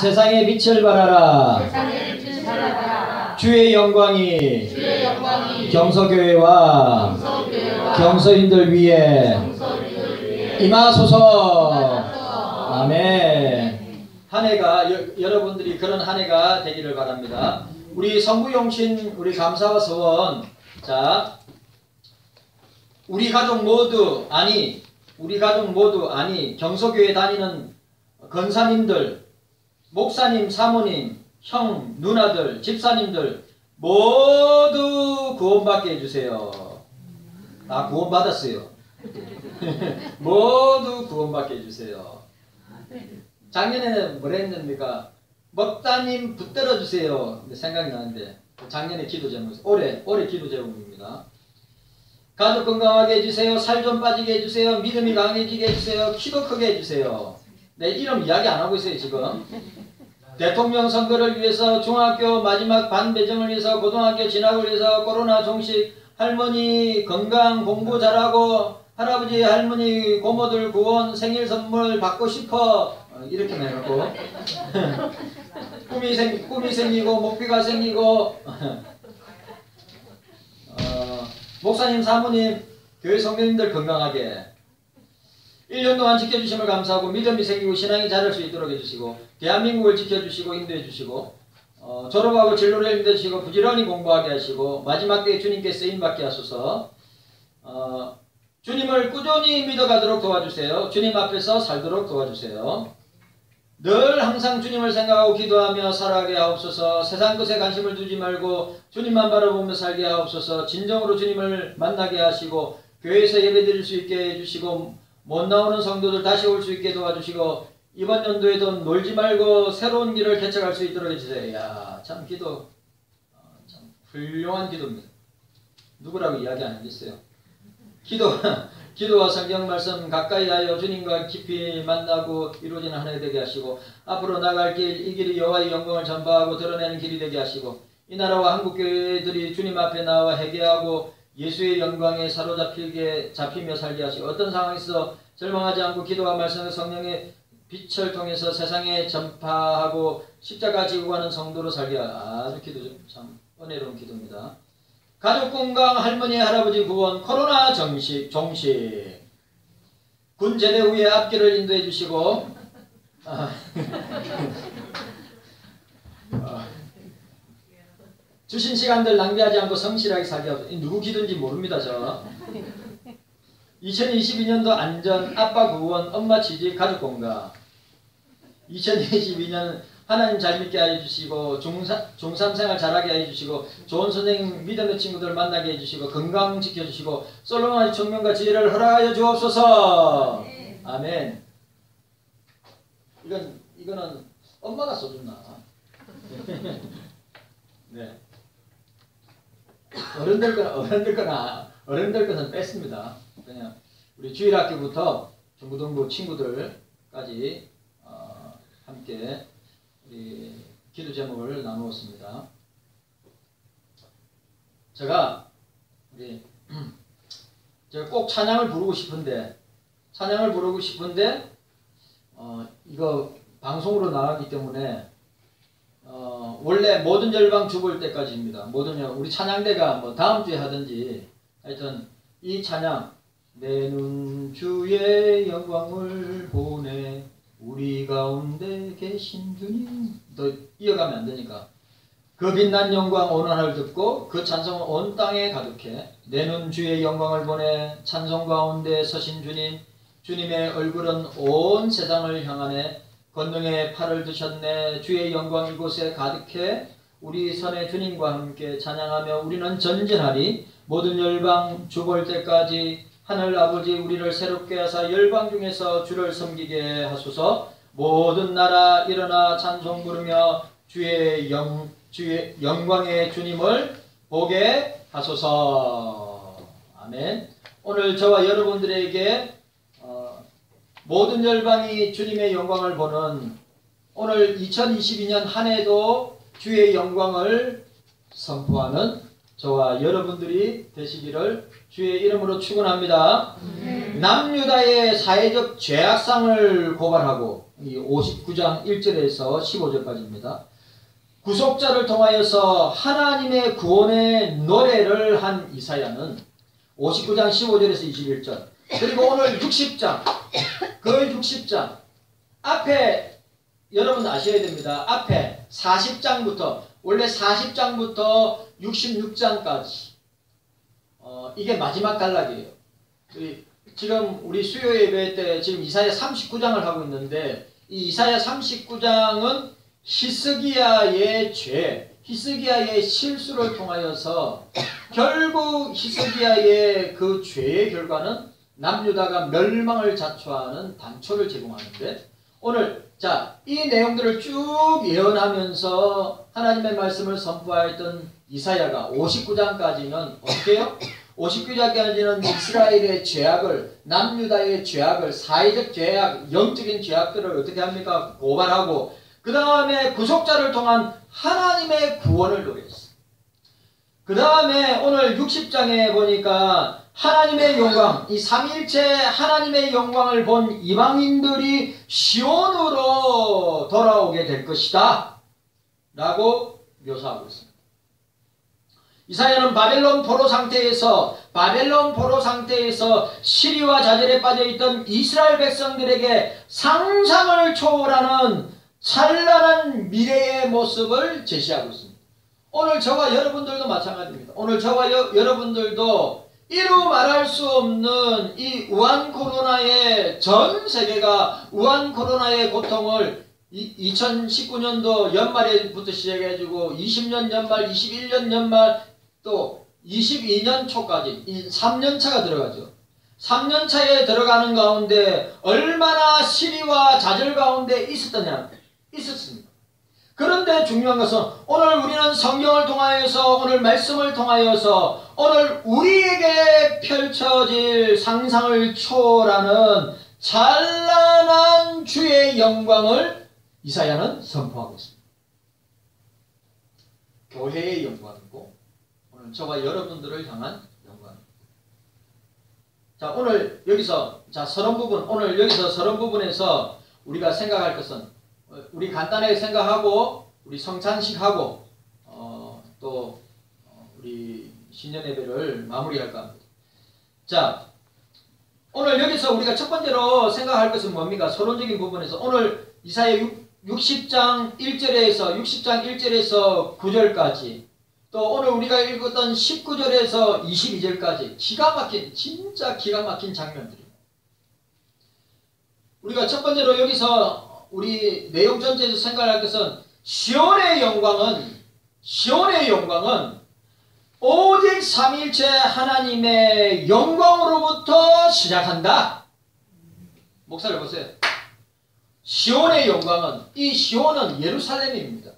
세상의 빛을 발하라. 주의 영광이 경서교회와 경서인들 위에 임하소서. 아멘. 한 해가 여러분들이 그런 한 해가 되기를 바랍니다. 우리 성부용신 우리 감사와 서원, 자, 우리 가족 모두 아니 경서교회 다니는 권사님들, 목사님, 사모님, 형, 누나들, 집사님들 모두 구원받게 해주세요. 다 구원받았어요. 모두 구원받게 해주세요. 작년에는 뭐라 했습니까? 먹다님 붙들어 주세요. 생각이 나는데 작년에 기도 제목이 올해 기도 제목입니다. 가족 건강하게 해주세요. 살 좀 빠지게 해주세요. 믿음이 강해지게 해주세요. 키도 크게 해주세요. 네, 이름 이야기 안 하고 있어요 지금. 대통령 선거를 위해서, 중학교 마지막 반 배정을 위해서, 고등학교 진학을 위해서, 코로나 종식, 할머니 건강 공부 잘하고, 할아버지 할머니 고모들 구원, 생일 선물 받고 싶어, 이렇게 해갖고 꿈이 생기고 목표가 생기고 목사님 사모님 교회 성도님들 건강하게 1년 동안 지켜주심을 감사하고 믿음이 생기고 신앙이 자랄 수 있도록 해주시고, 대한민국을 지켜주시고 인도해 주시고, 졸업하고 진로를 인도해주시고 부지런히 공부하게 하시고, 마지막 때에 주님께 쓰임받게 하소서. 주님을 꾸준히 믿어가도록 도와주세요. 주님 앞에서 살도록 도와주세요. 늘 항상 주님을 생각하고 기도하며 살아가게 하옵소서. 세상 것에 관심을 두지 말고 주님만 바라보며 살게 하옵소서. 진정으로 주님을 만나게 하시고 교회에서 예배드릴 수 있게 해주시고, 못 나오는 성도들 다시 올 수 있게 도와주시고, 이번 연도에도 놀지 말고 새로운 길을 개척할 수 있도록 해주세요. 이야, 참 기도 참 훌륭한 기도입니다. 누구라고 이야기 안 하겠어요. 기도와 성경 말씀 가까이 하여 주님과 깊이 만나고 이루어지는 한 해 되게 하시고, 앞으로 나갈 길, 이 길이 여호와의 영광을 전파하고 드러내는 길이 되게 하시고, 이 나라와 한국교회들이 주님 앞에 나와 회개하고 예수의 영광에 잡히며 살게 하시고, 어떤 상황에서 절망하지 않고 기도와 말씀과 성령의 빛을 통해서 세상에 전파하고 십자가 지고 가는 성도로 살게 하시고, 아주 기도 참 은혜로운 기도입니다. 가족 건강, 할머니 할아버지 구원, 코로나 종식, 군 제대 후에 앞길을 인도해 주시고, 주신 시간들 낭비하지 않고 성실하게 살게 하소서. 누구 기도인지 모릅니다 저. 2022년도 안전, 아빠 구원, 엄마 취직, 가족 건강. 2022년 하나님 잘 믿게 해주시고, 중3 생활 잘하게 해주시고, 좋은 선생님, 믿음의 친구들 만나게 해주시고, 건강 지켜주시고, 솔로몬의 청명과 지혜를 허락하여 주옵소서. 아멘. 이거는 엄마가 써줬나? 네. 어른들 것은 뺐습니다. 그냥 우리 주일학교부터 중고등부 친구들까지 함께 우리 기도 제목을 나누었습니다. 제가 꼭 찬양을 부르고 싶은데 이거 방송으로 나가기 때문에 원래 모든 열방 주볼 때까지입니다. 우리 찬양대가 뭐 다음 주에 하든지, 하여튼 이 찬양, 내 눈 주의 영광을 보내 우리 가운데 계신 주님, 더 이어가면 안 되니까, 그 빛난 영광 온 하늘 듣고 그 찬송은 온 땅에 가득해. 내 눈 주의 영광을 보내 찬송 가운데 서신 주님, 주님의 얼굴은 온 세상을 향하네. 권능의 팔을 드셨네. 주의 영광 이곳에 가득해. 우리 선의 주님과 함께 찬양하며 우리는 전진하리. 모든 열방 주 볼 때까지 하늘 아버지 우리를 새롭게 하사 열방 중에서 주를 섬기게 하소서. 모든 나라 일어나 찬송 부르며 주의 영광의 주님을 보게 하소서. 아멘. 오늘 저와 여러분들에게 모든 열방이 주님의 영광을 보는 오늘 2022년 한 해도 주의 영광을 선포하는 저와 여러분들이 되시기를 주의 이름으로 축원합니다. 남유다의 사회적 죄악상을 고발하고 이 59장 1절에서 15절까지입니다. 구속자를 통하여서 하나님의 구원의 노래를 한 이사야는 59장 15절에서 21절, 그리고 오늘 60장, 그 60장 앞에 여러분 아셔야 됩니다. 앞에 40장부터, 원래 40장부터 66장까지 이게 마지막 단락이에요. 지금 우리 수요 예배 때 지금 이사야 39장을 하고 있는데, 이 이사야 39장은 히스기야의 죄, 히스기야의 실수를 통하여서 결국 히스기야의 그 죄의 결과는 남유다가 멸망을 자초하는 단초를 제공하는데, 오늘 이 내용들을 쭉 예언하면서 하나님의 말씀을 선포하였던 이사야가 59장까지는 어떻게 해요? 59장까지는 이스라엘의 죄악을, 남유다의 죄악을, 사회적 죄악, 영적인 죄악들을 어떻게 합니까? 고발하고, 그 다음에 구속자를 통한 하나님의 구원을 노래했어요. 그 다음에 오늘 60장에 보니까 하나님의 영광, 이 삼위일체 하나님의 영광을 본 이방인들이 시온으로 돌아오게 될 것이다 라고 묘사하고 있습니다. 이사야는 바벨론 포로 상태에서 시리와 좌절에 빠져있던 이스라엘 백성들에게 상상을 초월하는 찬란한 미래의 모습을 제시하고 있습니다. 오늘 저와 여러분들도 마찬가지입니다. 오늘 저와 여러분들도 이루 말할 수 없는 이 우한 코로나의, 전 세계가 우한 코로나의 고통을 2019년도 연말에부터 시작해가지고 20년 연말, 21년 연말, 또 22년 초까지 3년차가 들어가죠. 3년차에 들어가는 가운데 얼마나 시리와 좌절 가운데 있었습니다. 그런데 중요한 것은 오늘 우리는 성경을 통하여서, 오늘 말씀을 통하여서 오늘 우리에게 펼쳐질 상상을 초월하는 찬란한 주의 영광을 이사야는 선포하고 있습니다. 교회의 영광이고 오늘 저와 여러분들을 향한 영광입니다. 자, 오늘 여기서 오늘 여기서 서론 부분에서 우리가 생각할 것은, 우리 간단하게 생각하고 우리 성찬식하고 또 우리 신년 예배를 마무리할까 합니다. 자, 오늘 여기서 우리가 첫 번째로 생각할 것은 뭡니까? 서론적인 부분에서 오늘 이사야 60장 1절에서 9절까지, 또 오늘 우리가 읽었던 19절에서 22절까지 진짜 기가 막힌 장면들입니다. 우리가 첫 번째로 여기서 우리 내용 전체에서 생각할 것은 시온의 영광은 오직 삼위일체 하나님의 영광으로부터 시작한다. 목사를 보세요. 시온의 영광은, 이 시온은 예루살렘입니다.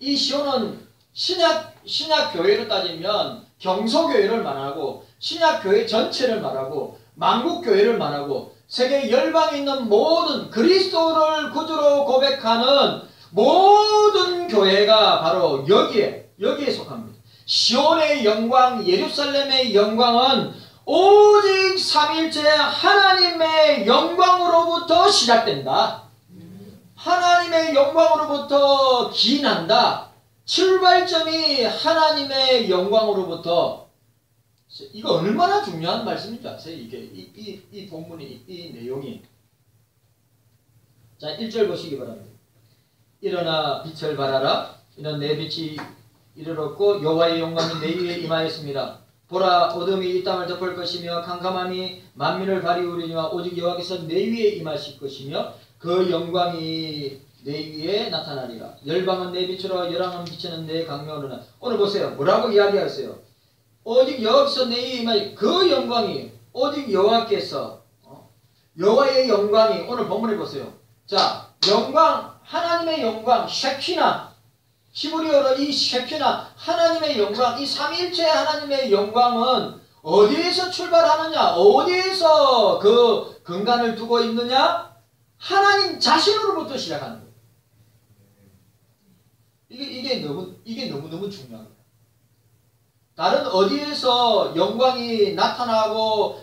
이 시온은 신약 교회로 따지면 경소교회를 말하고, 신약 교회 전체를 말하고, 만국 교회를 말하고, 세계 열방에 있는 모든 그리스도를 구주로 고백하는 모든 교회가 바로 여기에 속합니다. 시온의 영광, 예루살렘의 영광은 오직 삼위일체 하나님의 영광으로부터 시작된다. 하나님의 영광으로부터 기인한다. 출발점이 하나님의 영광으로부터. 이거 얼마나 중요한 말씀인지 아세요? 이 본문이, 이 내용이. 자, 1절 보시기 바랍니다. 일어나 빛을 발하라. 이는 내 빛이 이르렀고 여호와의 영광이 내 위에 임하였습니다. 보라, 어둠이 이 땅을 덮을 것이며 캄캄함이 만민을 가리우리니와 오직 여호와께서 내 위에 임하실 것이며 그 영광이 내 위에 나타나리라. 열방은 내 빛으로 열왕은 비치는 내 강명으로나. 오늘 보세요. 뭐라고 이야기하세요? 오직 여호와께서 내 위에 임하실 그 영광이, 오직 여호와께서, 여호와의 영광이, 오늘 본문에 보세요. 자, 영광, 하나님의 영광, 쉐키나, 히브리어로 이 쉐키나, 하나님의 영광, 이 삼위일체 하나님의 영광은 어디에서 출발하느냐? 어디에서 그 근간을 두고 있느냐? 하나님 자신으로부터 시작하는 거예요. 이게 너무너무 중요합니다. 다른 어디에서 영광이 나타나고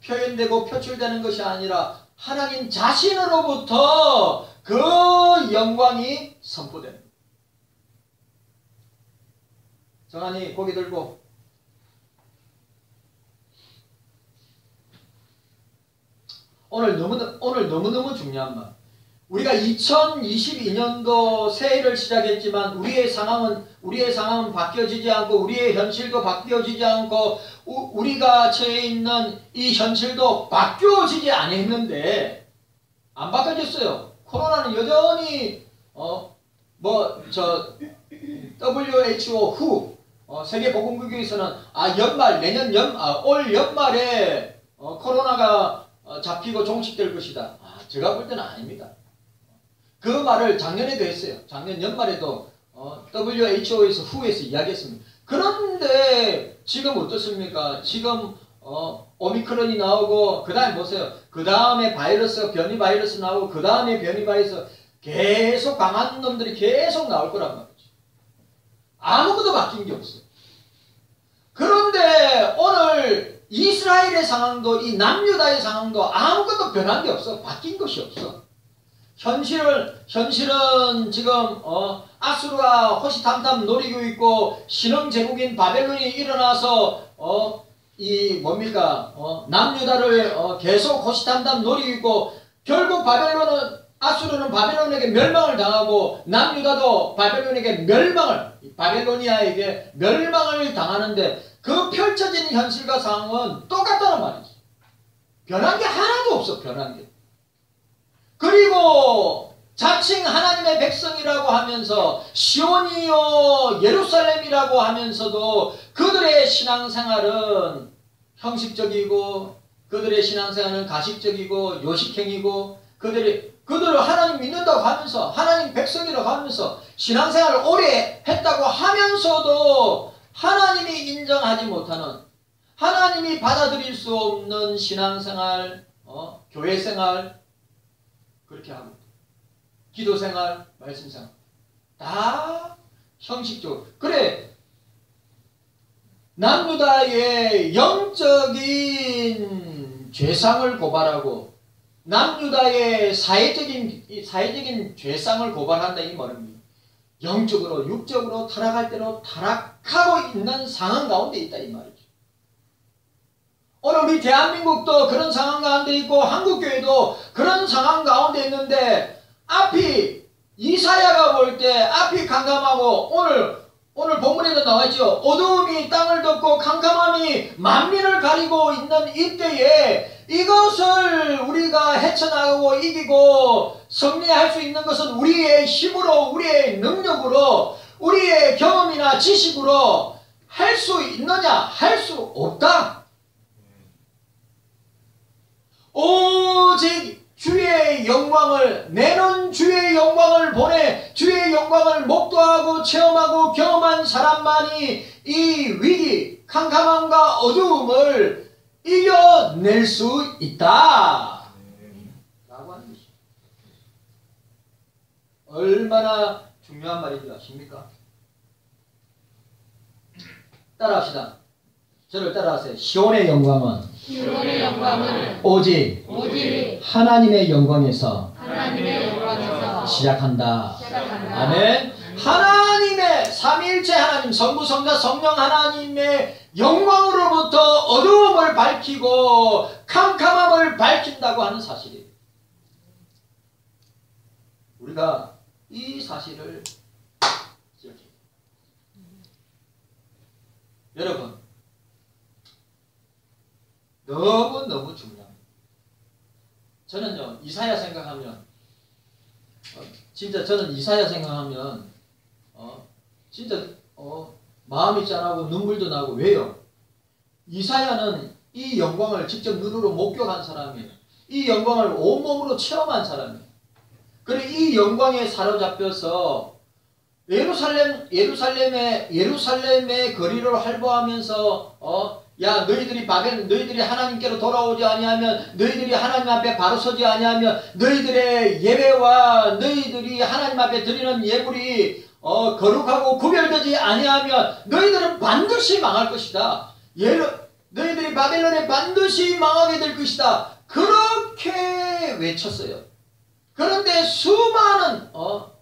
표현되고 표출되는 것이 아니라 하나님 자신으로부터 그 영광이 선포됩니다. 정한이 고개 들고. 오늘 너무너무 중요한 말. 우리가 2022년도 새해를 시작했지만 우리의 상황은 바뀌어지지 않고, 우리의 현실도 바뀌어지지 않고, 우리가 처해 있는 이 현실도 바뀌어지지 않았는데, 안 바뀌어졌어요. 코로나는 여전히 WHO 세계보건기구에서는 올 연말에 코로나가 잡히고 종식될 것이다. 제가 볼 때는 아닙니다. 그 말을 작년에도 했어요. 작년 연말에도 WHO에서 후에서 이야기했습니다. 그런데 지금 어떻습니까? 지금 오미크론이 나오고, 그 다음에 보세요. 그 다음에 변이 바이러스 나오고, 그 다음에 변이 바이러스, 계속 강한 놈들이 계속 나올 거란 말이죠. 아무것도 바뀐 게 없어요. 그런데 오늘 이스라엘의 상황도, 이 남유다의 상황도 아무것도 변한 게 없어. 바뀐 것이 없어. 현실은 지금 아수르가 호시탐탐 노리고 있고, 신흥 제국인 바벨론이 일어나서 남유다를 계속 호시탐탐 노리고 있고, 결국 아수르는 바벨론에게 멸망을 당하고, 남유다도 바벨로니아에게 멸망을 당하는데, 그 펼쳐진 현실과 상황은 똑같다는 말이지. 변한 게 하나도 없어. 변한 게. 그리고 자칭 하나님의 백성이라고 하면서, 시온이요 예루살렘이라고 하면서도 그들의 신앙생활은 형식적이고, 그들의 신앙생활은 가식적이고 요식행이고, 그들을 하나님 믿는다고 하면서, 하나님 백성이라고 하면서, 신앙생활을 오래 했다고 하면서도 하나님이 인정하지 못하는, 하나님이 받아들일 수 없는 신앙생활, 교회생활, 그렇게 하고, 기도생활, 말씀생활, 다 형식적으로. 그래, 남유다의 영적인 죄상을 고발하고, 남유다의 사회적인 죄상을 고발한다, 이 말입니다. 영적으로, 육적으로 타락할 대로 타락하고 있는 상황 가운데 있다, 이 말이죠. 오늘 우리 대한민국도 그런 상황 가운데 있고, 한국교회도 그런 상황 가운데 있는데, 이사야가 볼 때 앞이 캄캄하고, 오늘 본문에도 나와있죠. 어두움이 땅을 덮고 캄캄함이 만민을 가리고 있는 이때에, 이것을 우리가 헤쳐나가고 이기고 승리할 수 있는 것은 우리의 힘으로, 우리의 능력으로, 우리의 경험이나 지식으로 할 수 있느냐? 할 수 없다. 오직 주의 영광을, 내는 주의 영광을 보내 주의 영광을 목도하고 체험하고 경험한 사람만이 이 위기, 캄캄함과 어두움을 이겨낼 수 있다 라고 하는 것입니다. 얼마나 중요한 말인지 아십니까? 따라합시다. 저를 따라하세요. 시온의 영광은 오직 하나님의 영광에서 시작한다. 아멘. 하나님의 삼위일체 하나님, 성부, 성자, 성령 하나님의 영광으로부터 어두움을 밝히고 캄캄함을 밝힌다고 하는 사실이에요. 우리가 이 사실을 기억해야 돼요. 여러분, 너무너무 중요합니다. 저는요, 이사야 생각하면, 저는 이사야 생각하면, 마음이 짠하고 눈물도 나고. 왜요? 이사야는 이 영광을 직접 눈으로 목격한 사람이에요. 이 영광을 온몸으로 체험한 사람이에요. 그래, 이 영광에 사로잡혀서 예루살렘의 거리를 활보하면서 야, 너희들이 하나님께로 돌아오지 아니하면, 너희들이 하나님 앞에 바로 서지 아니하면, 너희들의 예배와 너희들이 하나님 앞에 드리는 예물이 거룩하고 구별되지 아니하면 너희들은 반드시 망할 것이다. 너희들이 바벨론에 반드시 망하게 될 것이다. 그렇게 외쳤어요. 그런데 수많은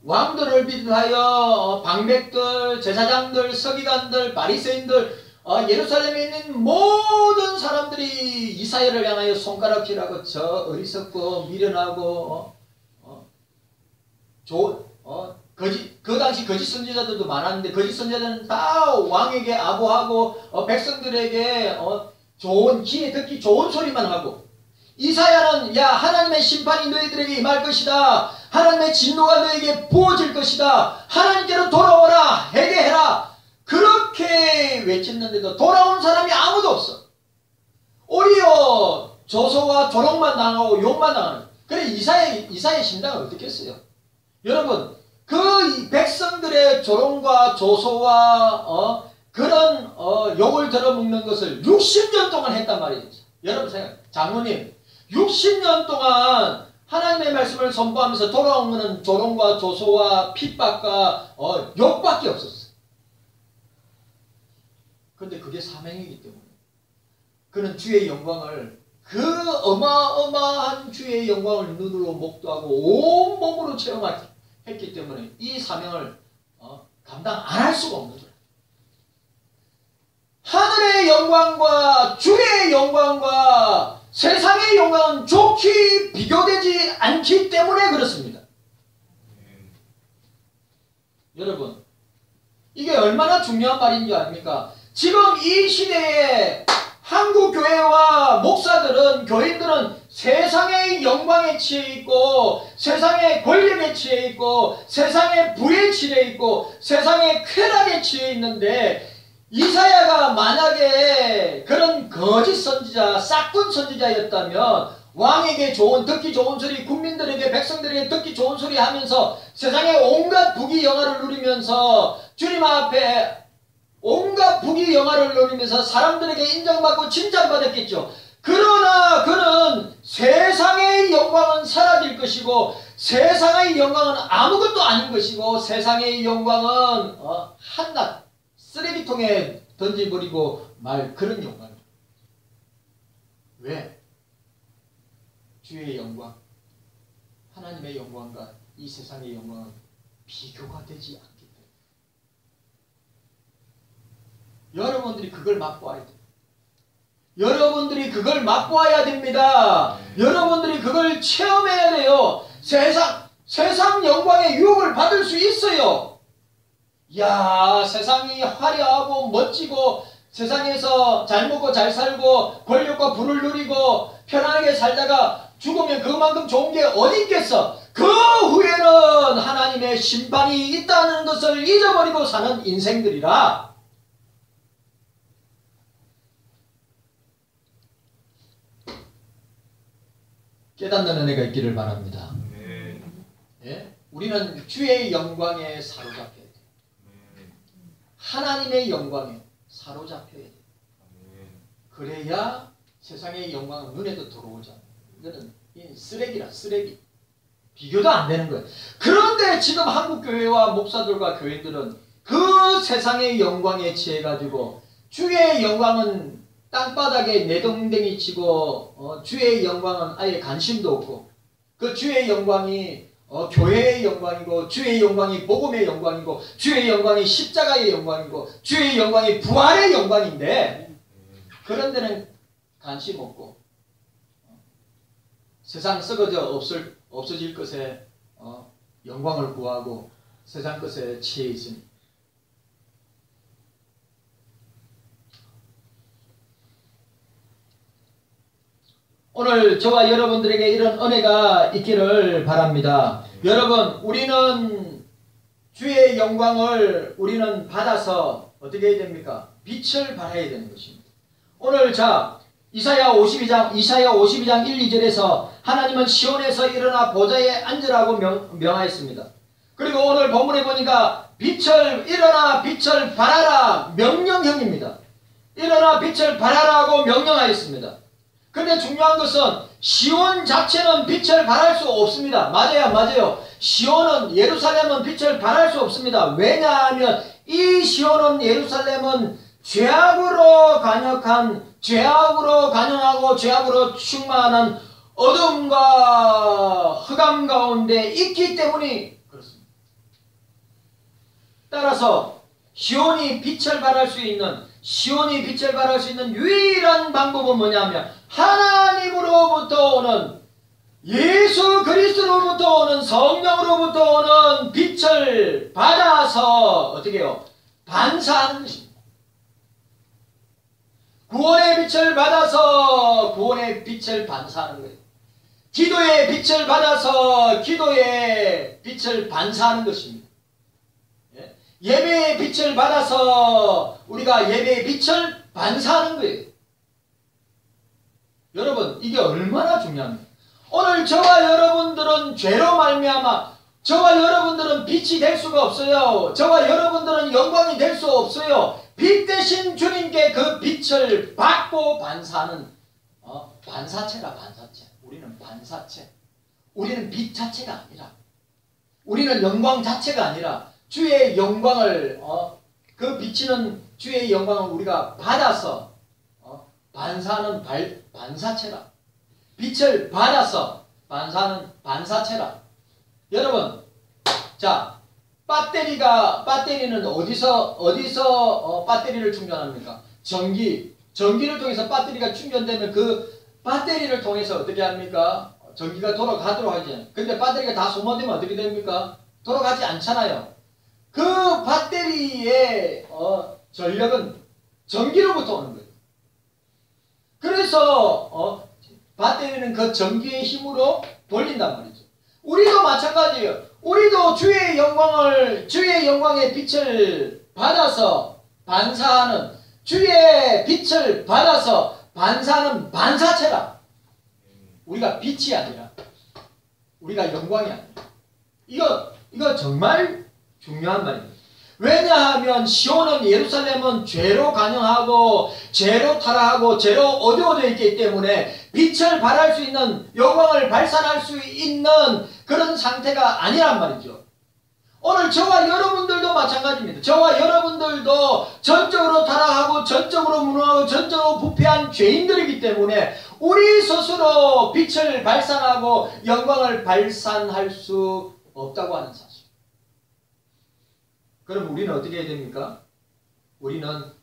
왕들을 비롯하여 방백들, 제사장들, 서기관들, 바리새인들, 예루살렘에 있는 모든 사람들이 이사야를 향하여 손가락질하고 저 어리석고 미련하고 그 당시 거짓 선지자들도 많았는데 거짓 선지자들은 다 왕에게 아부하고 백성들에게 좋은 귀에 듣기 좋은 소리만 하고, 이사야는 야 하나님의 심판이 너희들에게 임할 것이다. 하나님의 진노가 너희에게 부어질 것이다. 하나님께로 돌아오라. 회개해라. 그렇게 외쳤는데도 돌아온 사람이 아무도 없어. 오히려 조소와 조롱만 당하고 욕만 당하는. 그래 이사야의 심장은 어떻겠어요? 여러분 그 백성들의 조롱과 조소와 그런 욕을 들어먹는 것을 60년 동안 했단 말이죠. 여러분 생각, 장로님 60년 동안 하나님의 말씀을 선포하면서 돌아온 것은 조롱과 조소와 핍박과 욕밖에 없었어요. 그런데 그게 사명이기 때문에 그는 주의 영광을, 그 어마어마한 주의 영광을 눈으로 목도하고 온몸으로 체험했기 때문에 이 사명을 감당 안 할 수가 없는 거예요. 하늘의 영광과 주의 영광과 세상의 영광은 좋게 비교되지 않기 때문에 그렇습니다. 여러분 이게 얼마나 중요한 말인지 아닙니까? 지금 이 시대에 한국 교회와 목사들은, 교인들은 세상의 영광에 취해 있고 세상의 권력에 취해 있고 세상의 부에 취해 있고 세상의 쾌락에 취해 있는데, 이사야가 만약에 그런 거짓 선지자, 싹군 선지자였다면 왕에게 듣기 좋은 소리, 국민들에게, 백성들에게 듣기 좋은 소리 하면서 세상의 온갖 부귀 영화를 누리면서 주님 앞에 온갖 부귀 영화를 누리면서 사람들에게 인정받고 칭찬받았겠죠. 그러나 그는 세상의 영광은 사라질 것이고 세상의 영광은 아무것도 아닌 것이고 세상의 영광은 한낱 쓰레기통에 던져버리고 말 그런 영광입니다. 왜? 주의 영광, 하나님의 영광과 이 세상의 영광은 비교가 되지 않기 때문에 여러분들이 그걸 맛보아야 돼요. 여러분들이 그걸 맛보아야 됩니다. 여러분들이 그걸 체험해야 돼요. 세상 영광의 유혹을 받을 수 있어요. 야, 세상이 화려하고 멋지고 세상에서 잘 먹고 잘 살고 권력과 부를 누리고 편안하게 살다가 죽으면 그만큼 좋은 게 어디 있겠어. 그 후에는 하나님의 심판이 있다는 것을 잊어버리고 사는 인생들이라. 깨닫는 은혜가 있기를 바랍니다. 예? 우리는 주의 영광에 사로잡혀야 돼요. 하나님의 영광에 사로잡혀야 돼요. 그래야 세상의 영광은 눈에도 들어오잖아요. 이거는 쓰레기라, 쓰레기. 비교도 안 되는 거예요. 그런데 지금 한국교회와 목사들과 교인들은 그 세상의 영광에 취해가지고 주의 영광은 땅바닥에 내동댕이 치고 주의 영광은 아예 관심도 없고, 그 주의 영광이 교회의 영광이고 주의 영광이 복음의 영광이고 주의 영광이 십자가의 영광이고 주의 영광이 부활의 영광인데, 그런 데는 관심 없고 세상 썩어져 없어질 것에 영광을 구하고 세상 것에 취해 있습니다. 오늘 저와 여러분들에게 이런 은혜가 있기를 바랍니다. 여러분, 우리는 주의 영광을 우리는 받아서 어떻게 해야 됩니까? 빛을 발해야 되는 것입니다. 오늘 이사야 52장 1, 2절에서 하나님은 시온에서 일어나 보좌에 앉으라고 명하였습니다. 그리고 오늘 본문에 보니까 일어나 빛을 발하라 명령형입니다. 일어나 빛을 발하라고 명령하였습니다. 근데 중요한 것은 시온 자체는 빛을 발할 수 없습니다. 맞아요. 시온은, 예루살렘은 빛을 발할 수 없습니다. 왜냐하면 이 시온은, 예루살렘은 죄악으로 간역하고 죄악으로 충만한 어둠과 흑암 가운데 있기 때문에 그렇습니다. 따라서 시온이 빛을 발할 수 있는 유일한 방법은 뭐냐면 하나님으로부터 오는 예수 그리스도로부터 오는 성령으로부터 오는 빛을 받아서 어떻게 해요? 반사하는 것입니다. 구원의 빛을 받아서 구원의 빛을 반사하는 거예요. 기도의 빛을 받아서 기도의 빛을 반사하는 것입니다. 예배의 빛을 받아서 우리가 예배의 빛을 반사하는 거예요. 여러분, 이게 얼마나 중요합니까? 오늘 저와 여러분들은 죄로 말미암아 저와 여러분들은 빛이 될 수가 없어요. 저와 여러분들은 영광이 될 수 없어요. 빛 대신 주님께 그 빛을 받고 반사하는 반사체라. 반사체. 우리는 반사체. 우리는 빛 자체가 아니라, 우리는 영광 자체가 아니라 주의 영광을 그 비치는 주의 영광을 우리가 받아서 반사하는 반사체라. 빛을 받아서 반사하는 반사체라. 여러분, 자, 배터리는 어디서 배터리를 충전합니까? 전기를 통해서 배터리가 충전되면 그 배터리를 통해서 어떻게 합니까? 전기가 돌아가도록 하죠. 근데 배터리가 다 소모되면 어떻게 됩니까? 돌아가지 않잖아요. 그 배터리의 전력은 전기로부터 오는 거예요. 그래서 배터리는 그 전기의 힘으로 돌린단 말이죠. 우리도 마찬가지예요. 우리도 주의 영광의 빛을 받아서 반사하는, 주의 빛을 받아서 반사하는 반사체라. 우리가 빛이 아니라, 우리가 영광이 아니라. 이거 정말 중요한 말입니다. 왜냐하면 시온은, 예루살렘은 죄로 간영하고 죄로 타락하고 죄로 어두워져 있기 때문에 빛을 발할 수 있는, 영광을 발산할 수 있는 그런 상태가 아니란 말이죠. 오늘 저와 여러분들도 마찬가지입니다. 저와 여러분들도 전적으로 타락하고 전적으로 무능하고 전적으로 부패한 죄인들이기 때문에 우리 스스로 빛을 발산하고 영광을 발산할 수 없다고 하는 사실. 그럼 우리는 어떻게 해야 됩니까? 우리는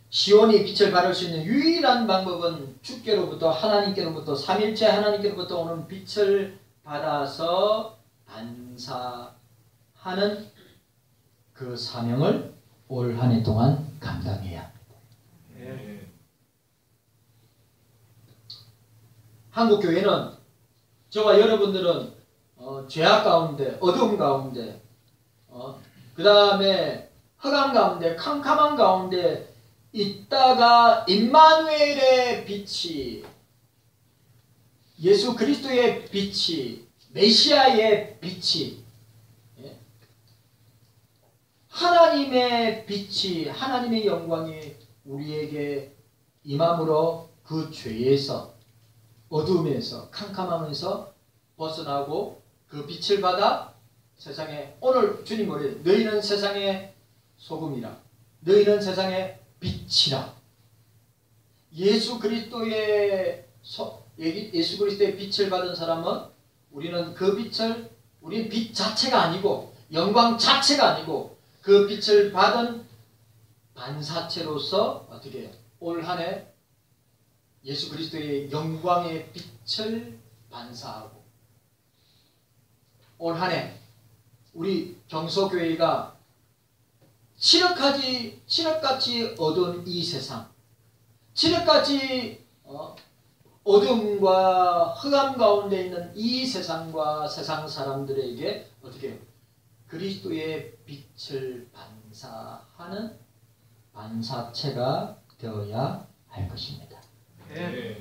시온이 빛을 발할 수 있는 유일한 방법은 주께로부터, 하나님께로부터, 삼일체 하나님께로부터 오는 빛을 받아서 반사하는 그 사명을 올 한 해 동안 감당해야 합니다. 네. 한국교회는, 저와 여러분들은 죄악 가운데, 어두움 가운데, 그 다음에 흑암 가운데, 캄캄한 가운데 있다가 임마누엘의 빛이, 예수 그리스도의 빛이, 메시아의 빛이, 하나님의 빛이, 하나님의 영광이 우리에게 임함으로 그 죄에서, 어두움에서, 캄캄함에서 벗어나고 그 빛을 받아 세상에, 오늘 주님 뭐래요? 너희는 세상의 소금이라, 너희는 세상의 빛이라. 예수 그리스도의 빛을 받은 사람은, 우리는 그 빛을, 우리는 빛 자체가 아니고 영광 자체가 아니고 그 빛을 받은 반사체로서 어떻게 해요? 올 한 해 예수 그리스도의 영광의 빛을 반사하고, 올 한 해 우리 경서교회가 칠흑같이 어두운 이 세상, 칠흑같이 어둠과 흑암 가운데 있는 이 세상과 세상 사람들에게 어떻게 해요? 그리스도의 빛을 반사하는 반사체가 되어야 할 것입니다. 네.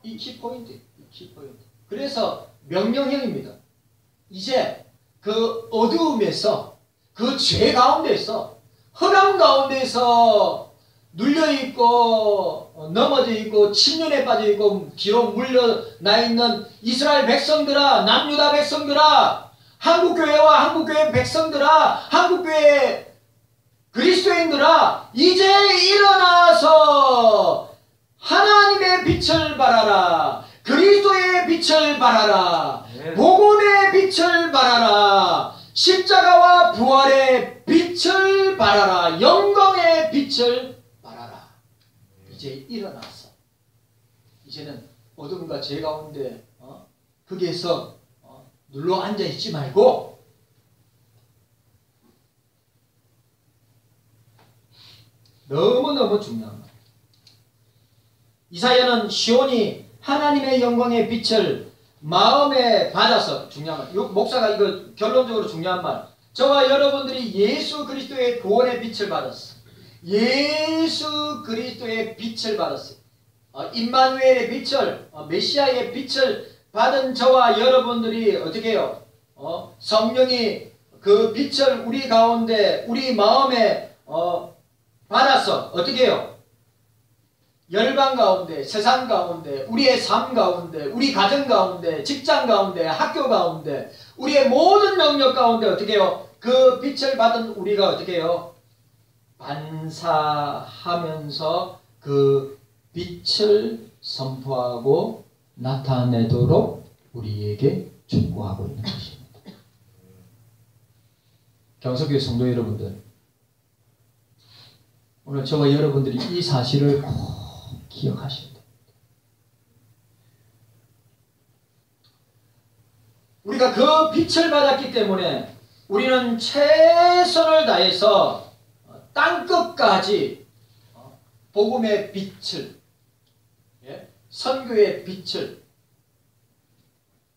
이 키포인트. 그래서 명령형입니다. 이제 그 어두움에서, 그 죄 가운데서, 흑암 가운데서 눌려있고 넘어져있고 침륜에 빠져있고 뒤로 물려나 있는 이스라엘 백성들아, 남유다 백성들아, 한국교회와 한국교회 백성들아, 한국교회 그리스도인들아, 이제 일어나서 하나님의 빛을 발하라. 그리스도의 빛을 발하라. 네. 복음의 빛을 발하라. 십자가와 부활의 빛을 발하라. 영광의 빛을 발하라. 이제 일어났어. 이제는 어둠과 죄 가운데 거기에서 눌러 앉아 있지 말고 너무너무 중요한 말. 이사야는 시온이 하나님의 영광의 빛을 마음에 받아서, 중요한 말. 목사가 이거 결론적으로 중요한 말. 저와 여러분들이 예수 그리스도의 구원의 빛을 받았어. 예수 그리스도의 빛을 받았어. 임마누엘의 빛을, 메시아의 빛을 받은 저와 여러분들이 어떻게 해요? 성령이 그 빛을 우리 가운데, 우리 마음에 받아서 어떻게 해요? 열방 가운데, 세상 가운데, 우리의 삶 가운데, 우리 가정 가운데, 직장 가운데, 학교 가운데, 우리의 모든 영역 가운데 어떻게 해요? 그 빛을 받은 우리가 어떻게 해요? 반사하면서 그 빛을 선포하고 나타내도록 우리에게 촉구하고 있는 것입니다. 경석교회 성도 여러분들, 오늘 저와 여러분들이 이 사실을 꼭 기억하셔야 됩니다. 우리가 그 빛을 받았기 때문에 우리는 최선을 다해서 땅끝까지 복음의 빛을, 선교의 빛을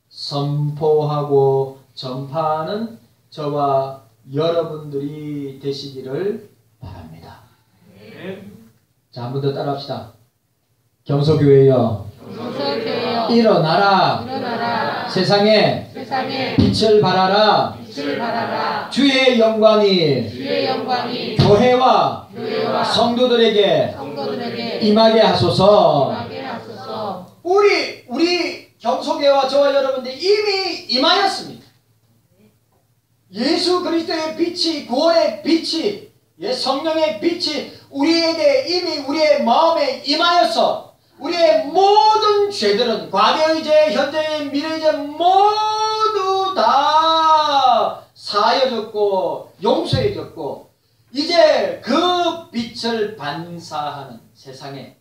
선포하고 전파하는 저와 여러분들이 되시기를 바랍니다. 자, 한 번 더 따라합시다. 경서교회여, 일어나라. 세상에 빛을 발하라. 주의 영광이 교회와 성도들에게 임하게 하소서. 우리 경소교회와 저와 여러분들 이미 임하였습니다. 예수 그리스도의 빛이, 구원의 빛이, 성령의 빛이 우리에게 이미 우리의 마음에 임하여서 우리의 모든 죄들은 과거의 죄, 현재의 미래의 죄 모두 다 사여졌고 용서해졌고 이제 그 빛을 반사하는 세상에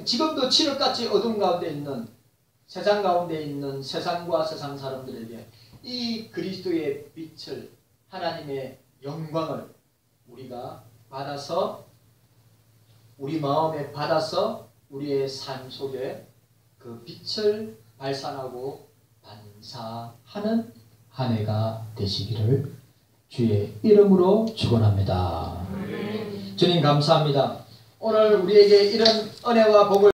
지금도 칠흑같이 어둠 가운데 있는 세상 가운데 있는 세상과 세상 사람들에게 이 그리스도의 빛을, 하나님의 영광을 우리가 받아서 우리 마음에 받아서 우리의 삶 속에 그 빛을 발산하고 반사하는 한 해가 되시기를 주의 이름으로 축원합니다. 주님 감사합니다. 오늘 우리에게 이런 은혜와 복을